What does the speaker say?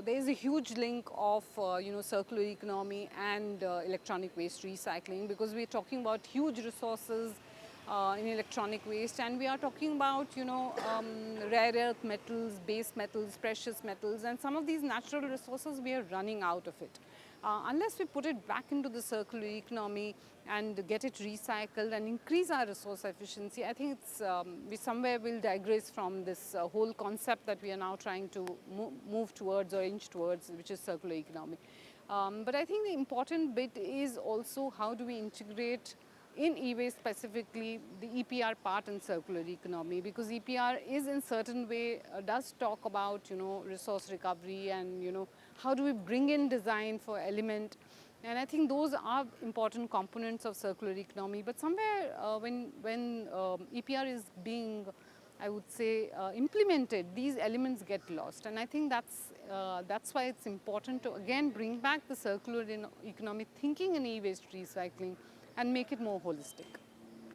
there is a huge link of circular economy and electronic waste recycling, because we are talking about huge resources in electronic waste, and we are talking about rare earth metals, base metals, precious metals, and some of these natural resources we are running out of it. Unless we put it back into the circular economy and get it recycled and increase our resource efficiency, I think it's, we somewhere will digress from this whole concept that we are now trying to move towards or inch towards, which is circular economy. But I think the important bit is also how do we integrate in e-waste specifically the EPR part in circular economy, because EPR is in certain way does talk about resource recovery and how do we bring in design for element, and I think those are important components of circular economy. But somewhere when EPR is being, I would say, implemented, these elements get lost, and I think that's why it's important to again bring back the circular economy thinking in e-waste recycling and make it more holistic.